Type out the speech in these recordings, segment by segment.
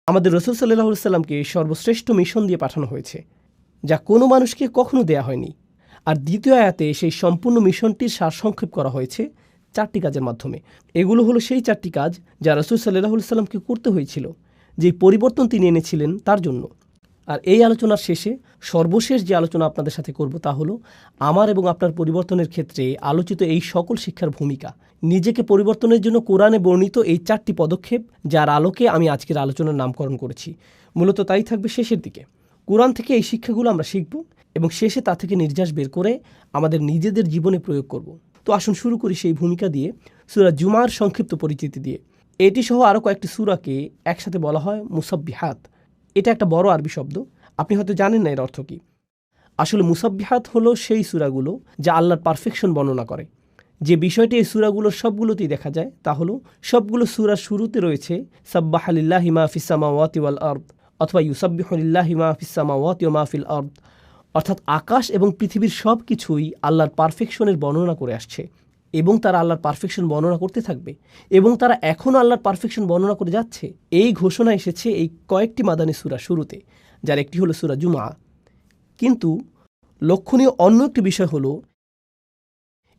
আমাদের রাসূল সাল্লাল্লাহু আলাইহি সাল্লামকে সর্বশ্রেষ্ঠ মিশন দিয়ে পাঠানো হয়েছে, যা কোনো মানুষকে কখনো দেয়া হয়নি। আর দ্বিতীয় আয়াতে সেই সম্পূর্ণ মিশনটির সারসংক্ষেপ করা হয়েছে 4টি কাজের মাধ্যমে। এগুলো হলো সেই 4টি কাজ যা রাসূল সাল্লাল্লাহু আলাইহি সাল্লামকে করতে হয়েছিল, যে পরিবর্তন তিনি এনেছিলেন তার জন্য। আর এই আলোচনার শেষে সর্বশেষ যে আলোচনা আপনাদের সাথে করব তা হলো আমার এবং আপনার পরিবর্তনের ক্ষেত্রে আলোচিত এই সকল শিক্ষার ভূমিকা। নিজেকে পরিবর্তনের জন্য কোরআনে বর্ণিত এই 4টি পদক্ষেপ, যার আলোকে আমি আজকের আলোচনার নামকরণ করেছি। মূলত তাই থাকবে শেষের দিকে। কোরআন থেকে এই শিক্ষাগুলো আমরা শিখব এবং শেষে তা থেকে নির্যাস বের করে আমাদের নিজেদের জীবনে প্রয়োগ করব। তো আসুন শুরু করি সেই ভূমিকা দিয়ে, সূরা জুমার সংক্ষিপ্ত পরিচিতি দিয়ে। এটি সহ আরও কয়েকটি সূরাকে একসাথে বলা হয় মুসাব্বিহাত। এটা একটা বড় আরবি শব্দ, আপনি হয়তো জানেন না এর অর্থ কী। আসলে মুসাব্বিহাত হলো সেই সূরাগুলো যা আল্লাহর পারফেকশন বর্ণনা করে। যে বিষয়টি এই সূরাগুলোর সবগুলোতেই দেখা যায় তা হলো সবগুলো সূরার শুরুতে রয়েছে সাব্বাহা লিল্লাহি মা ফিস সামাওয়াতি ওয়াল আরদ, অথবা ইউসাব্বিহু লিল্লাহি মা ফিস সামাওয়াতি ওয়া মা ফিল আরদ, অর্থাৎ আকাশ এবং পৃথিবীর সব কিছুই আল্লাহর পারফেকশনের বর্ণনা করে আসছে এবং তারা আল্লাহর পারফেকশন বর্ণনা করতে থাকবে এবং তারা এখনও আল্লাহর পারফেকশন বর্ণনা করে যাচ্ছে। এই ঘোষণা এসেছে এই কয়েকটি মাদানী সূরা শুরুতে, যার একটি হলো সূরা জুমা। কিন্তু লক্ষণীয় অন্য একটি বিষয় হলো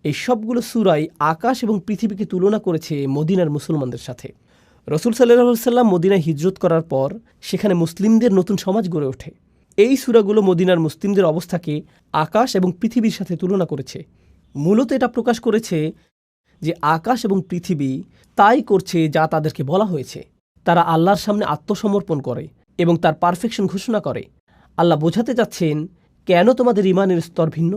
এই সবগুলো সূরাই আকাশ এবং পৃথিবীকে তুলনা করেছে মদিনার মুসলমানদের সাথে। রাসূল সাল্লাল্লাহু আলাইহি সাল্লাম মদিনায় হিজরত করার পর সেখানে মুসলিমদের নতুন সমাজ গড়ে ওঠে। এই সূরাগুলো মদিনার মুসলিমদের অবস্থাকে আকাশ এবং পৃথিবীর সাথে তুলনা করেছে। মূলত এটা প্রকাশ করেছে যে আকাশ এবং পৃথিবী তাই করছে যা তাদেরকে বলা হয়েছে। তারা আল্লাহর সামনে আত্মসমর্পণ করে এবং তার পারফেকশন ঘোষণা করে। আল্লাহ বোঝাতে যাচ্ছেন, কেন তোমাদের ঈমানের স্তর ভিন্ন?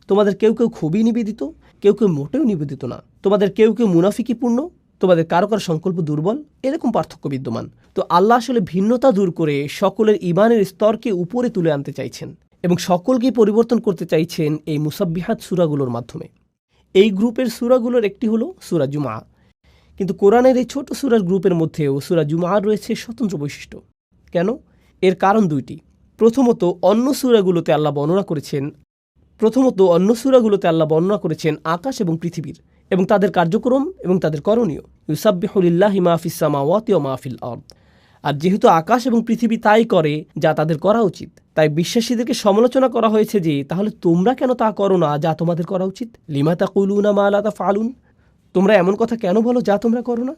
তোমাদের কেউ কেউ খুবই নিবেদিত, কেউ কেউ মোটেও নিবেদিত না। তোমাদের কেউ কেউ মুনাফিকিপূর্ণ, তোমাদের কারো কারো সংকল্প দুর্বল, এরকম পার্থক্য বিদ্যমান। তো আল্লাহ আসলে ভিন্নতা দূর করে সকলের ঈমানের স্তরকে উপরে তুলে আনতে চাইছেন এবং সকলকেই পরিবর্তন করতে চাইছেন এই মুসাব্বিহাত সূরাগুলোর মাধ্যমে। এই গ্রুপের সূরাগুলোর একটি হলো সূরা জুমা। কিন্তু কোরআনের এই ছোট সূরার গ্রুপের মধ্যেও সূরা জুমার রয়েছে স্বতন্ত্র বৈশিষ্ট্য। কেন? এর কারণ দুইটি। প্রথমত, অন্য সূরাগুলোতে আল্লাহ বর্ণনা করেছেন আকাশ এবং পৃথিবীর এবং তাদের কার্যক্রম এবং তাদের করণীয়। ইউসাব্বিহু লিল্লাহি মা ফিস সামাওয়াতি ওয়া মা ফিল আরদ। আর যেহেতু আকাশ এবং পৃথিবী তাই করে যা তাদের করা উচিত, তাই বিশ্বাসীদেরকে সমালোচনা করা হয়েছে যে তাহলে তোমরা কেন তা করো না যা তোমাদের করা উচিত। লিমা তাকুলুনা মা লা তাফআলুন, তোমরা এমন কথা কেন বলো যা তোমরা করো না।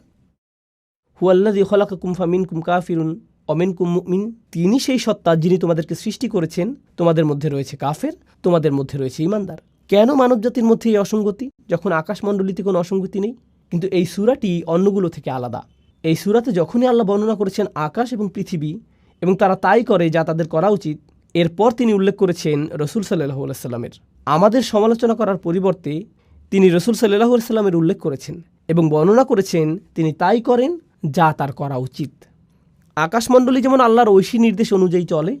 হুয়াল্লাযী খালাকাকুম ফামিনকুম কাফিরুন ওয়া মিনকুম মুমিন, তিনি সেই সত্তা যিনি তোমাদেরকে সৃষ্টি করেছেন, তোমাদের মধ্যে রয়েছে কাফের, তোমাদের মধ্যে রয়েছে ঈমানদার। কেন মানবজাতির মধ্যে এই অসঙ্গতি যখন আকাশমণ্ডলীতে কোনো অসঙ্গতি নেই? কিন্তু এই সূরাটি অন্যগুলো থেকে আলাদা। এই সূরাতে যখনই আল্লাহ বর্ণনা করেছেন আকাশ এবং পৃথিবী এবং তারা তাই করে যা তাদের করা উচিত, এরপর তিনি উল্লেখ করেছেন রাসূল সাল্লাল্লাহু আলাইহি সাল্লামের। আমাদের সমালোচনা করার পরিবর্তে তিনি রাসূল সাল্লাল্লাহু আলাইহি সাল্লামের উল্লেখ করেছেন এবং বর্ণনা করেছেন তিনি তাই করেন যা তার করা উচিত। আকাশমণ্ডলী যেমন আল্লাহর ঐশী নির্দেশ অনুযায়ী চলে,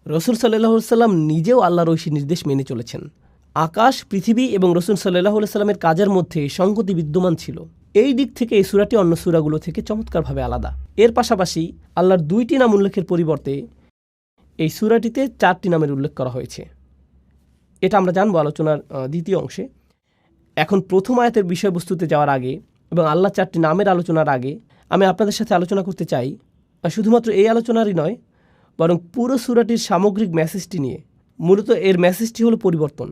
রাসূল সাল্লাল্লাহু আলাইহি সাল্লাম নিজেও আল্লাহর ঐশী নির্দেশ মেনে চলেছেন। আকাশ, পৃথিবী এবং রাসূল সাল্লাল্লাহু আলাইহি সাল্লামের কাজের মধ্যে সংগতি বিদ্যমান ছিল। এই দিক থেকে এই সূরাটি অন্য সূরাগুলো থেকে চমৎকারভাবে আলাদা। এর পাশাপাশি আল্লাহর 2টি নাম উল্লেখের পরিবর্তে এই সূরাটিতে 4টি নামের উল্লেখ করা হয়েছে। এটা আমরা জানবো আলোচনার দ্বিতীয় অংশে। এখন প্রথম আয়াতের বিষয়বস্তুতে যাওয়ার আগে এবং আল্লাহ 4টি নামের আলোচনার আগে আমি আপনাদের সাথে আলোচনা করতে চাই, শুধুমাত্র এই আলোচনারই নয়, বরং পুরো সূরাটির সামগ্রিক মেসেজটি নিয়ে। মূলত এর মেসেজটি হলো পরিবর্তন।